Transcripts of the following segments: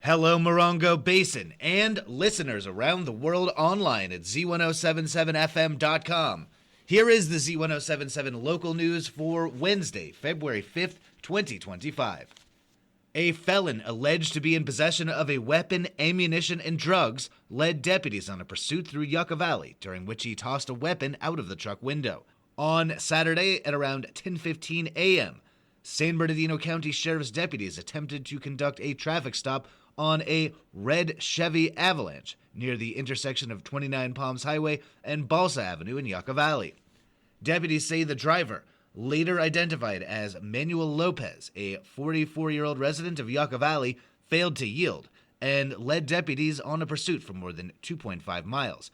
Hello, Morongo Basin, and listeners around the world online at Z107.7 FM.com. Here is the Z107.7 Local news for Wednesday, February 5th, 2025. A felon alleged to be in possession of a weapon, ammunition, and drugs led deputies on a pursuit through Yucca Valley, during which he tossed a weapon out of the truck window. On Saturday at around 10:15 a.m., San Bernardino County Sheriff's deputies attempted to conduct a traffic stop on a red Chevy Avalanche near the intersection of 29 Palms Highway and Balsa Avenue in Yucca Valley. Deputies say the driver, later identified as Manuel Lopez, a 44-year-old resident of Yucca Valley, failed to yield and led deputies on a pursuit for more than 2.5 miles.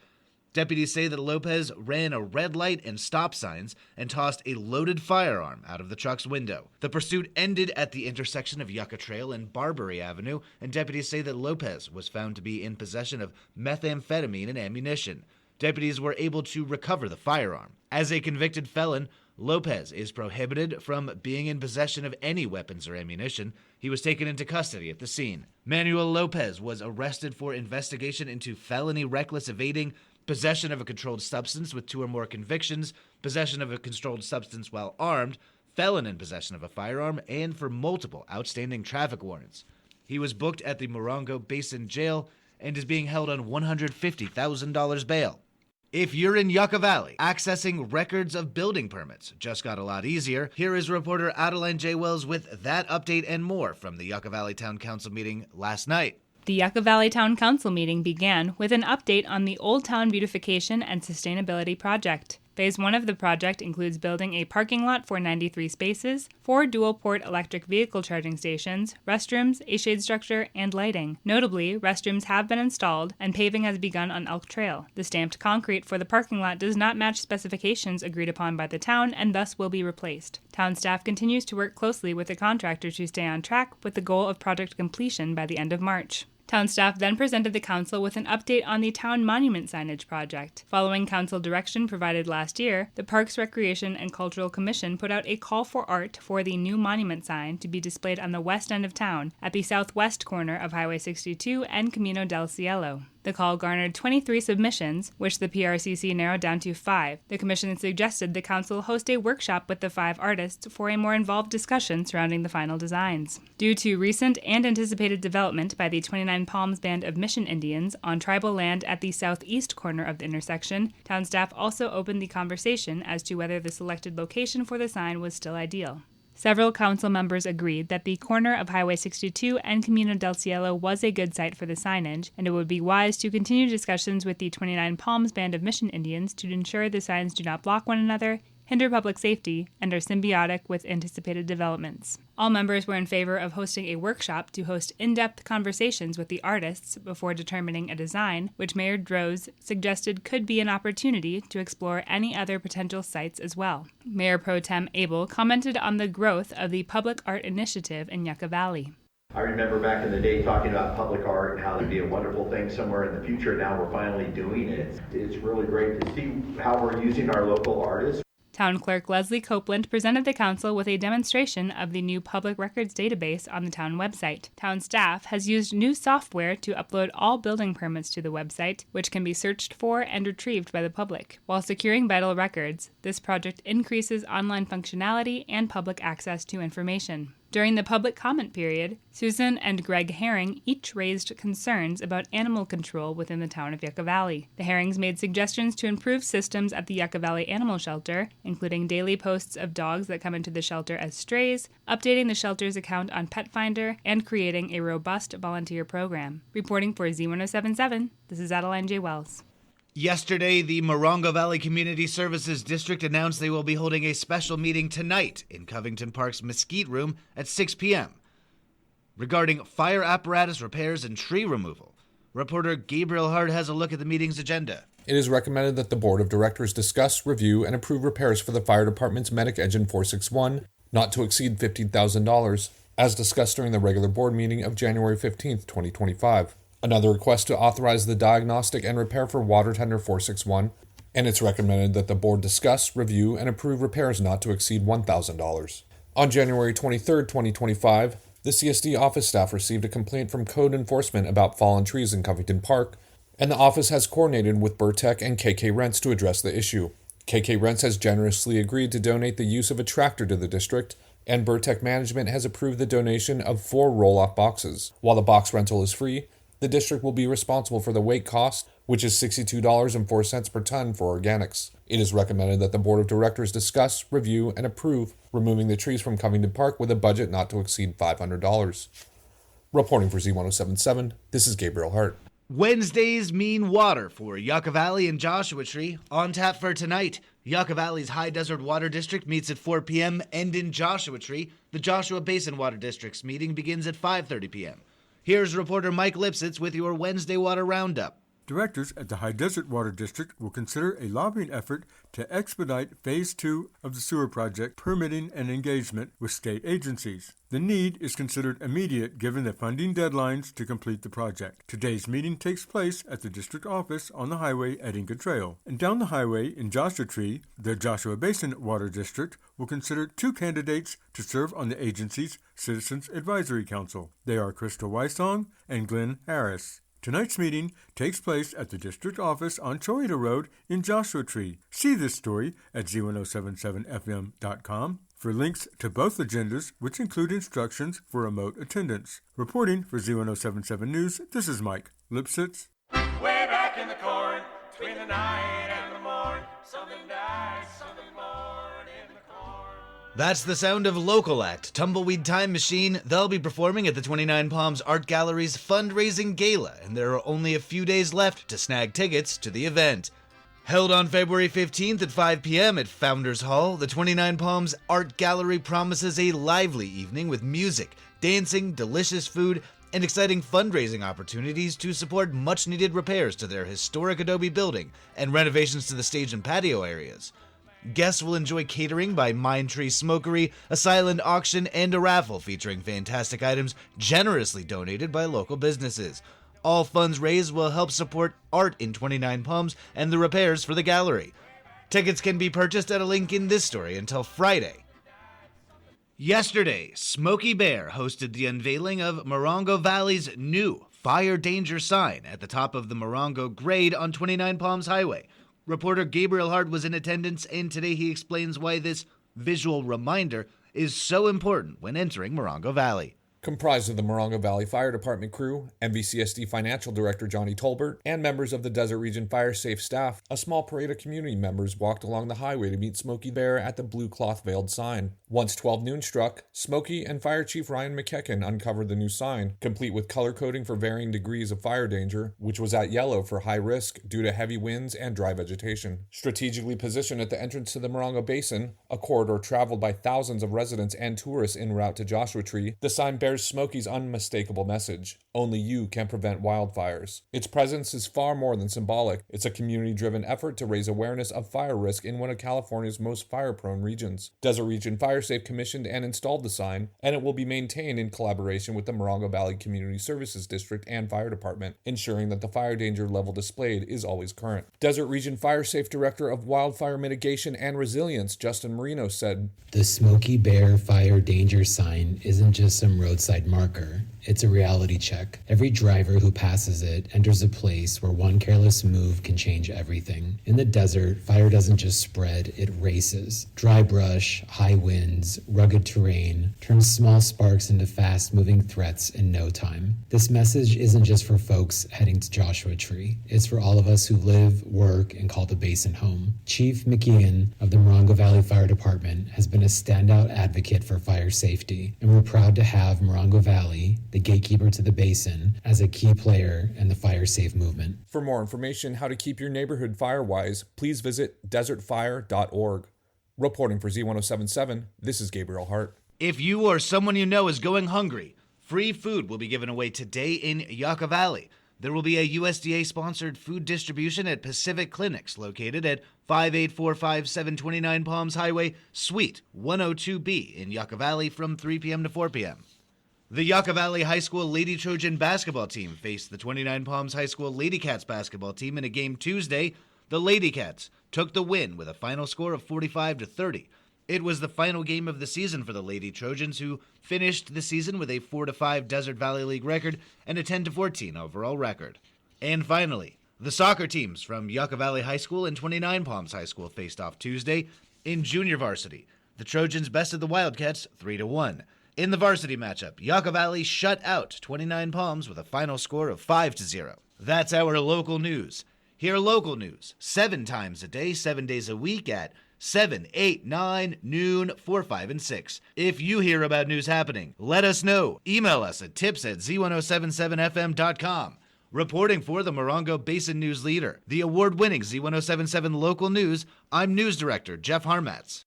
Deputies say that Lopez ran a red light and stop signs and tossed a loaded firearm out of the truck's window. The pursuit ended at the intersection of Yucca Trail and Barbary Avenue, and deputies say that Lopez was found to be in possession of methamphetamine and ammunition. Deputies were able to recover the firearm. As a convicted felon, Lopez is prohibited from being in possession of any weapons or ammunition. He was taken into custody at the scene. Manuel Lopez was arrested for investigation into felony reckless evading, possession of a controlled substance with 2 or more convictions, possession of a controlled substance while armed, felon in possession of a firearm, and for multiple outstanding traffic warrants. He was booked at the Morongo Basin Jail and is being held on $150,000 bail. If you're in Yucca Valley, accessing records of building permits just got a lot easier. Here is reporter Adeline J. Wells with that update and more from the Yucca Valley Town Council meeting last night. The Yucca Valley Town Council meeting began with an update on the Old Town Beautification and Sustainability Project. Phase 1 of the project includes building a parking lot for 93 spaces, 4 dual-port electric vehicle charging stations, restrooms, a shade structure, and lighting. Notably, restrooms have been installed, and paving has begun on Elk Trail. The stamped concrete for the parking lot does not match specifications agreed upon by the town and thus will be replaced. Town staff continues to work closely with the contractor to stay on track with the goal of project completion by the end of March. Town staff then presented the council with an update on the town monument signage project. Following council direction provided last year, the Parks, Recreation, and Cultural Commission put out a call for art for the new monument sign to be displayed on the west end of town at the southwest corner of Highway 62 and Camino del Cielo. The call garnered 23 submissions, which the PRCC narrowed down to 5. The commission suggested the council host a workshop with the 5 artists for a more involved discussion surrounding the final designs. Due to recent and anticipated development by the 29 Palms Band of Mission Indians on tribal land at the southeast corner of the intersection, town staff also opened the conversation as to whether the selected location for the sign was still ideal. Several council members agreed that the corner of Highway 62 and Camino del Cielo was a good site for the signage, and it would be wise to continue discussions with the 29 Palms Band of Mission Indians to ensure the signs do not block one another, hinder public safety, and are symbiotic with anticipated developments. All members were in favor of hosting a workshop to host in-depth conversations with the artists before determining a design, which Mayor Droz suggested could be an opportunity to explore any other potential sites as well. Mayor Pro Tem Abel commented on the growth of the public art initiative in Yucca Valley. I remember back in the day talking about public art and how it'd be a wonderful thing somewhere in the future. Now we're finally doing it. It's really great to see how we're using our local artists. Town Clerk Leslie Copeland presented the council with a demonstration of the new public records database on the town website. Town staff has used new software to upload all building permits to the website, which can be searched for and retrieved by the public. While securing vital records, this project increases online functionality and public access to information. During the public comment period, Susan and Greg Herring each raised concerns about animal control within the town of Yucca Valley. The Herrings made suggestions to improve systems at the Yucca Valley Animal Shelter, including daily posts of dogs that come into the shelter as strays, updating the shelter's account on Pet Finder, and creating a robust volunteer program. Reporting for Z107.7, this is Adeline J. Wells. Yesterday, the Morongo Valley Community Services District announced they will be holding a special meeting tonight in Covington Park's Mesquite Room at 6 p.m. regarding fire apparatus repairs and tree removal. Reporter Gabriel Hart has a look at the meeting's agenda. It is recommended that the Board of Directors discuss, review, and approve repairs for the Fire Department's Medic Engine 461, not to exceed $15,000, as discussed during the regular board meeting of January 15, 2025. Another request to authorize the diagnostic and repair for Water Tender 461, and it's recommended that the board discuss, review, and approve repairs not to exceed $1,000. On January 23, 2025, The CSD office staff received a complaint from code enforcement about fallen trees in Covington Park, and the office has coordinated with Burtech and KK Rents to address the issue. KK Rents has generously agreed to donate the use of a tractor to the district, and Burtech Management has approved the donation of 4 roll-off boxes. While the box rental is free, the district will be responsible for the weight cost, which is $62.04 per ton for organics. It is recommended that the Board of Directors discuss, review, and approve removing the trees from Covington Park with a budget not to exceed $500. Reporting for Z107.7, this is Gabriel Hart. Wednesdays mean water for Yucca Valley and Joshua Tree. On tap for tonight, Yucca Valley's High Desert Water District meets at 4 p.m. and in Joshua Tree, the Joshua Basin Water District's meeting begins at 5:30 p.m. Here's reporter Mike Lipsitz with your Wednesday Water Roundup. Directors at the High Desert Water District will consider a lobbying effort to expedite Phase 2 of the sewer project permitting and engagement with state agencies. The need is considered immediate given the funding deadlines to complete the project. Today's meeting takes place at the district office on the highway at Elk Trail. And down the highway in Joshua Tree, the Joshua Basin Water District will consider 2 candidates to serve on the agency's Citizens Advisory Council. They are Crystal Wysong and Glenn Harris. Tonight's meeting takes place at the district office on Choita Road in Joshua Tree. See this story at Z107.7fm.com for links to both agendas, which include instructions for remote attendance. Reporting for Z107.7 News, this is Mike Lipsitz. Way back in the corn, between the night and the morn, something died, something born in the corn. That's the sound of Local Act, Tumbleweed Time Machine. They'll be performing at the 29 Palms Art Gallery's fundraising gala, and there are only a few days left to snag tickets to the event. Held on February 15th at 5 p.m. at Founders Hall, the 29 Palms Art Gallery promises a lively evening with music, dancing, delicious food, and exciting fundraising opportunities to support much-needed repairs to their historic adobe building and renovations to the stage and patio areas. Guests will enjoy catering by Mindtree Smokery, a silent auction, and a raffle featuring fantastic items generously donated by local businesses. All funds raised will help support art in 29 Palms and the repairs for the gallery. Tickets can be purchased at a link in this story until Friday. Yesterday, Smokey Bear hosted the unveiling of Morongo Valley's new fire danger sign at the top of the Morongo grade on 29 Palms Highway. Reporter Gabriel Hart was in attendance, and today he explains why this visual reminder is so important when entering Morongo Valley. Comprised of the Morongo Valley Fire Department crew, MVCSD Financial Director Johnny Tolbert, and members of the Desert Region Fire Safe staff, a small parade of community members walked along the highway to meet Smokey Bear at the blue cloth-veiled sign. Once 12 noon struck, Smokey and Fire Chief Ryan McKecken uncovered the new sign, complete with color coding for varying degrees of fire danger, which was at yellow for high risk due to heavy winds and dry vegetation. Strategically positioned at the entrance to the Morongo Basin, a corridor traveled by thousands of residents and tourists en route to Joshua Tree, the sign bears Smokey's unmistakable message: only you can prevent wildfires. Its presence is far more than symbolic. It's a community-driven effort to raise awareness of fire risk in one of California's most fire-prone regions. Desert Region Fire Safe commissioned and installed the sign, and it will be maintained in collaboration with the Morongo Valley Community Services District and Fire Department, ensuring that the fire danger level displayed is always current. Desert Region Fire Safe Director of Wildfire Mitigation and Resilience, Justin Marino, said, "The Smokey Bear fire danger sign isn't just some roadside marker. It's a reality check. Every driver who passes it enters a place where one careless move can change everything. In the desert, fire doesn't just spread, it races. Dry brush, high winds, rugged terrain turns small sparks into fast-moving threats in no time. This message isn't just for folks heading to Joshua Tree. It's for all of us who live, work, and call the basin home." Chief McKeon of the Morongo Valley Fire Department has been a standout advocate for fire safety, and we're proud to have Morongo Valley, the gatekeeper to the basin, as a key player in the fire safe movement. For more information how to keep your neighborhood fire-wise, please visit desertfire.org. Reporting for Z107.7, this is Gabriel Hart. If you or someone you know is going hungry, free food will be given away today in Yucca Valley. There will be a USDA-sponsored food distribution at Pacific Clinics located at 58457 29 Palms Highway, Suite 102B in Yucca Valley from 3 p.m. to 4 p.m. The Yucca Valley High School Lady Trojan basketball team faced the 29 Palms High School Lady Cats basketball team in a game Tuesday. The Lady Cats took the win with a final score of 45-30. It was the final game of the season for the Lady Trojans, who finished the season with a 4-5 Desert Valley League record and a 10-14 overall record. And finally, the soccer teams from Yucca Valley High School and 29 Palms High School faced off Tuesday in junior varsity. The Trojans bested the Wildcats 3-1. In the varsity matchup, Yucca Valley shut out 29 Palms with a final score of 5-0. That's our local news. Hear local news 7 times a day, 7 days a week at 7, 8, 9, noon, 4, 5, and 6. If you hear about news happening, let us know. Email us at tips@z1077fm.com. Reporting for the Morongo Basin News Leader, the award-winning Z107.7 Local News, I'm News Director Jeff Harmatz.